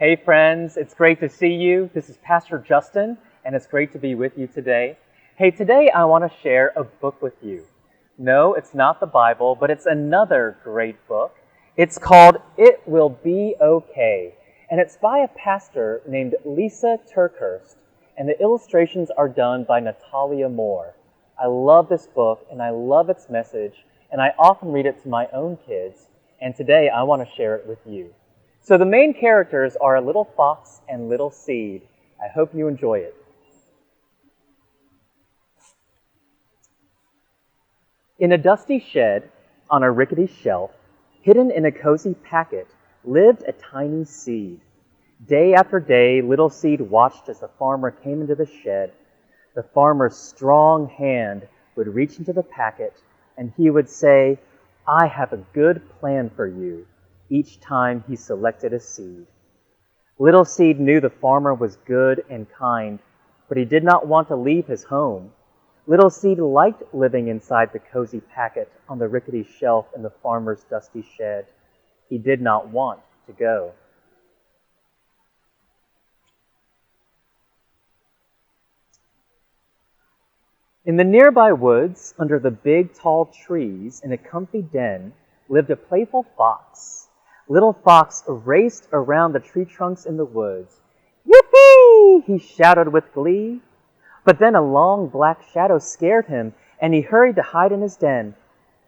Hey friends, it's great to see you. This is Pastor Justin, and it's great to be with you today. Hey, today I want to share a book with you. No, it's not the Bible, but it's another great book. It's called It Will Be Okay, and it's by a pastor named Lisa TerKeurst, and the illustrations are done by Natalia Moore. I love this book, and I love its message, and I often read it to my own kids, and today I want to share it with you. So the main characters are a little fox and little seed. I hope you enjoy it. In a dusty shed, on a rickety shelf, hidden in a cozy packet, lived a tiny seed. Day after day, little seed watched as the farmer came into the shed. The farmer's strong hand would reach into the packet, and he would say, "I have a good plan for you," each time he selected a seed. Little seed knew the farmer was good and kind, but he did not want to leave his home. Little seed liked living inside the cozy packet on the rickety shelf in the farmer's dusty shed. He did not want to go. In the nearby woods, under the big tall trees, in a comfy den, lived a playful fox. Little Fox raced around the tree trunks in the woods. "Yippee!" he shouted with glee. But then a long black shadow scared him, and he hurried to hide in his den.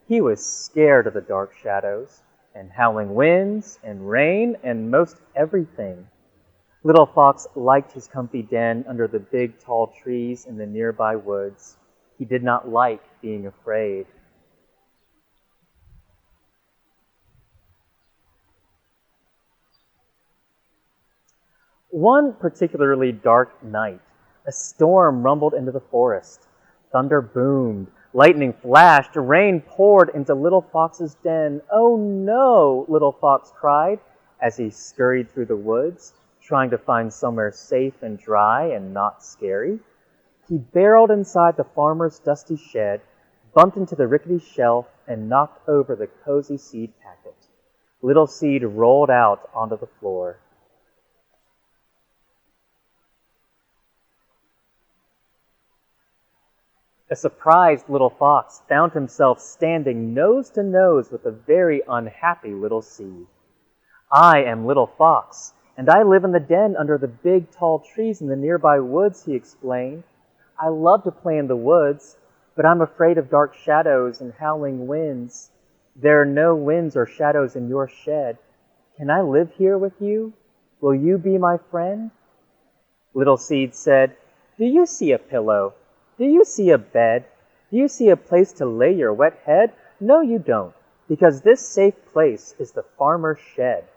He was scared of the dark shadows, and howling winds, and rain, and most everything. Little Fox liked his comfy den under the big tall trees in the nearby woods. He did not like being afraid. One particularly dark night, a storm rumbled into the forest. Thunder boomed, lightning flashed, rain poured into Little Fox's den. "Oh no," Little Fox cried as he scurried through the woods, trying to find somewhere safe and dry and not scary. He barreled inside the farmer's dusty shed, bumped into the rickety shelf, and knocked over the cozy seed packet. Little seed rolled out onto the floor. A surprised Little Fox found himself standing nose to nose with a very unhappy little seed. "I am Little Fox, and I live in the den under the big tall trees in the nearby woods," he explained. "I love to play in the woods, but I'm afraid of dark shadows and howling winds. There are no winds or shadows in your shed. Can I live here with you? Will you be my friend?" Little Seed said, "Do you see a pillow? Do you see a bed? Do you see a place to lay your wet head? No, you don't, because this safe place is the farmer's shed."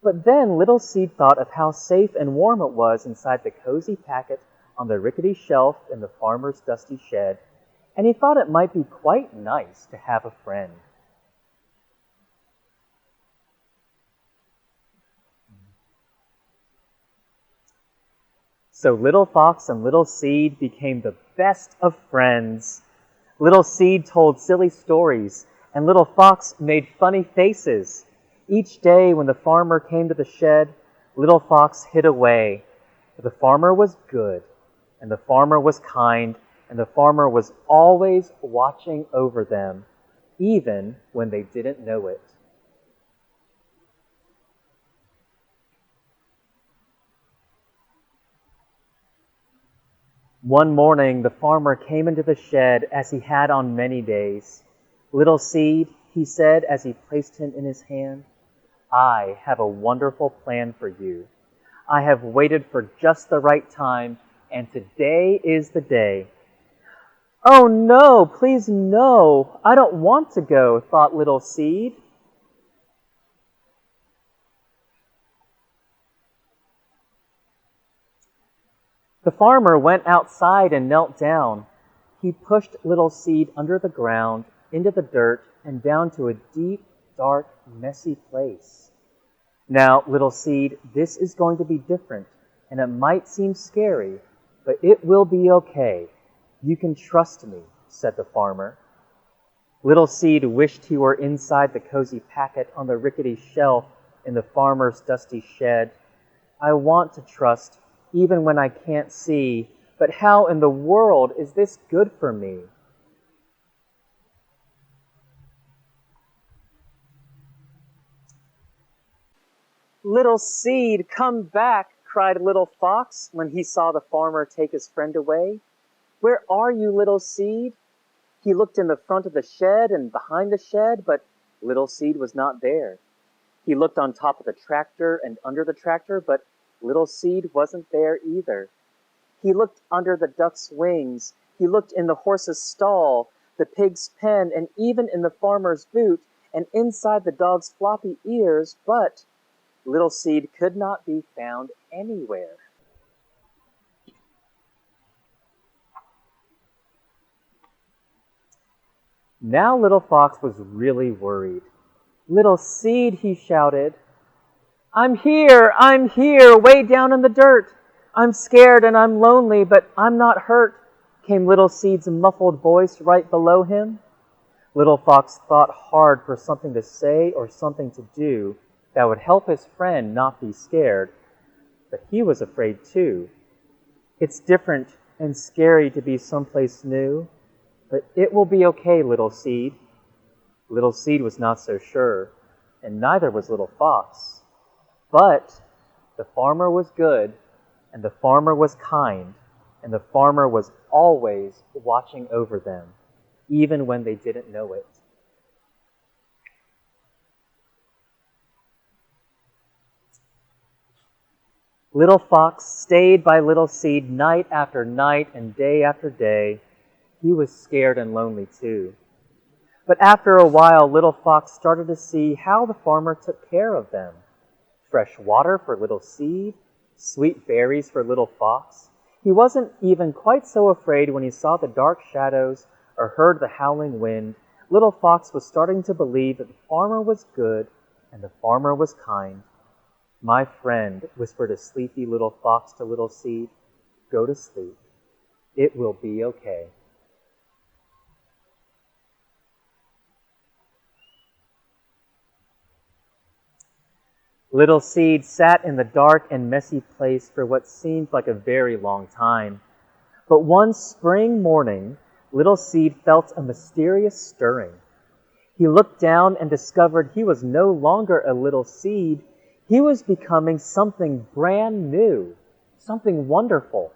But then Little Seed thought of how safe and warm it was inside the cozy packet on the rickety shelf in the farmer's dusty shed, and he thought it might be quite nice to have a friend. So Little Fox and Little Seed became the best of friends. Little Seed told silly stories, and Little Fox made funny faces. Each day when the farmer came to the shed, Little Fox hid away. But the farmer was good, and the farmer was kind, and the farmer was always watching over them, even when they didn't know it. One morning, the farmer came into the shed as he had on many days. "Little Seed," he said as he placed him in his hand, "I have a wonderful plan for you. I have waited for just the right time, and today is the day." "Oh no, please no, I don't want to go," thought Little Seed. The farmer went outside and knelt down. He pushed Little Seed under the ground, into the dirt, and down to a deep, dark, messy place. "Now, Little Seed, this is going to be different, and it might seem scary, but it will be okay. You can trust me," said the farmer. Little Seed wished he were inside the cozy packet on the rickety shelf in the farmer's dusty shed, I want to trust even when I can't see, but how in the world is this good for me? Little seed, come back, cried Little Fox when he saw the farmer take his friend away. Where are you, little seed? He looked in the front of the shed and behind the shed, but Little Seed was not there. He looked on top of the tractor and under the tractor, but Little Seed wasn't there either. He looked under the duck's wings. He looked in the horse's stall, the pig's pen, and even in the farmer's boot, and inside the dog's floppy ears, but Little Seed could not be found anywhere. Now Little Fox was really worried. Little Seed, he shouted. I'm here, way down in the dirt. I'm scared and I'm lonely, but I'm not hurt, came Little Seed's muffled voice right below him. Little Fox thought hard for something to say or something to do that would help his friend not be scared, but he was afraid too. It's different and scary to be someplace new, but it will be okay, Little Seed. Little Seed was not so sure, and neither was Little Fox. But the farmer was good, and the farmer was kind, and the farmer was always watching over them, even when they didn't know it. Little Fox stayed by Little Seed night after night and day after day. He was scared and lonely too. But after a while, Little Fox started to see how the farmer took care of them. Fresh water for Little Seed, sweet berries for Little Fox. He wasn't even quite so afraid when he saw the dark shadows or heard the howling wind. Little Fox was starting to believe that the farmer was good and the farmer was kind. My friend, whispered a sleepy Little Fox to Little Seed, go to sleep. It will be okay. Little Seed sat in the dark and messy place for what seemed like a very long time. But one spring morning, Little Seed felt a mysterious stirring. He looked down and discovered he was no longer a little seed. He was becoming something brand new, something wonderful.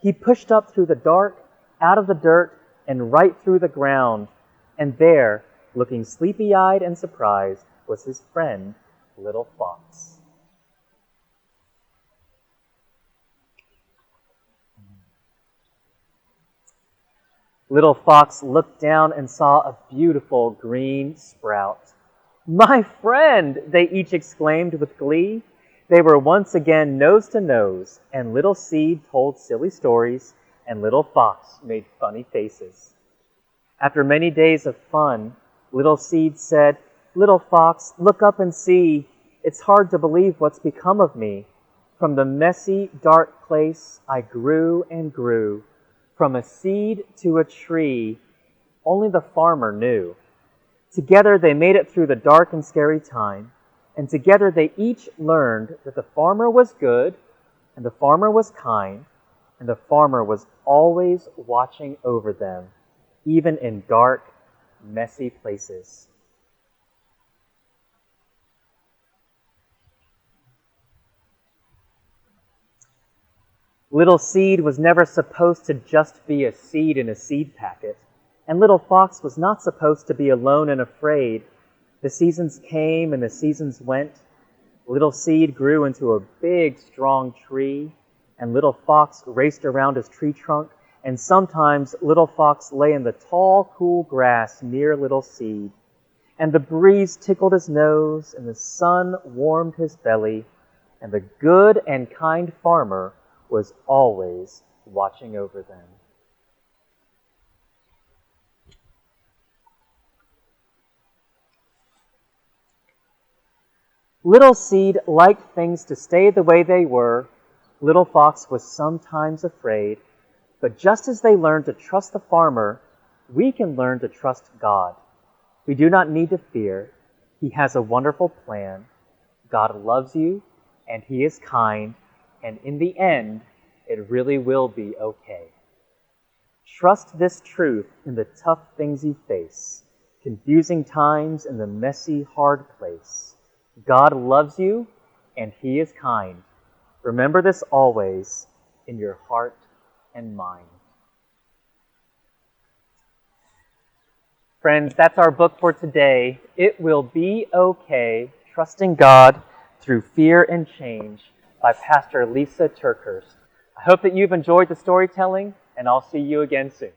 He pushed up through the dark, out of the dirt, and right through the ground. And there, looking sleepy-eyed and surprised, was his friend, Little Fox. Little Fox looked down and saw a beautiful green sprout. My friend, they each exclaimed with glee. They were once again nose to nose, and Little Seed told silly stories, and Little Fox made funny faces. After many days of fun, Little Seed said, Little Fox, look up and see. It's hard to believe what's become of me. From the messy, dark place, I grew and grew. From a seed to a tree, only the farmer knew. Together they made it through the dark and scary time, and together they each learned that the farmer was good, and the farmer was kind, and the farmer was always watching over them, even in dark, messy places. Little Seed was never supposed to just be a seed in a seed packet, and Little Fox was not supposed to be alone and afraid. The seasons came and the seasons went. Little Seed grew into a big, strong tree, and Little Fox raced around his tree trunk, and sometimes Little Fox lay in the tall, cool grass near Little Seed, and the breeze tickled his nose, and the sun warmed his belly, and the good and kind farmer was always watching over them. Little Seed liked things to stay the way they were. Little Fox was sometimes afraid. But just as they learned to trust the farmer, we can learn to trust God. We do not need to fear. He has a wonderful plan. God loves you, and He is kind, and in the end, it really will be okay. Trust this truth in the tough things you face, confusing times in the messy, hard place. God loves you, and He is kind. Remember this always in your heart and mind. Friends, that's our book for today. It Will Be Okay, Trusting God Through Fear and Change by Pastor Lisa TerKeurst. I hope that you've enjoyed the storytelling, and I'll see you again soon.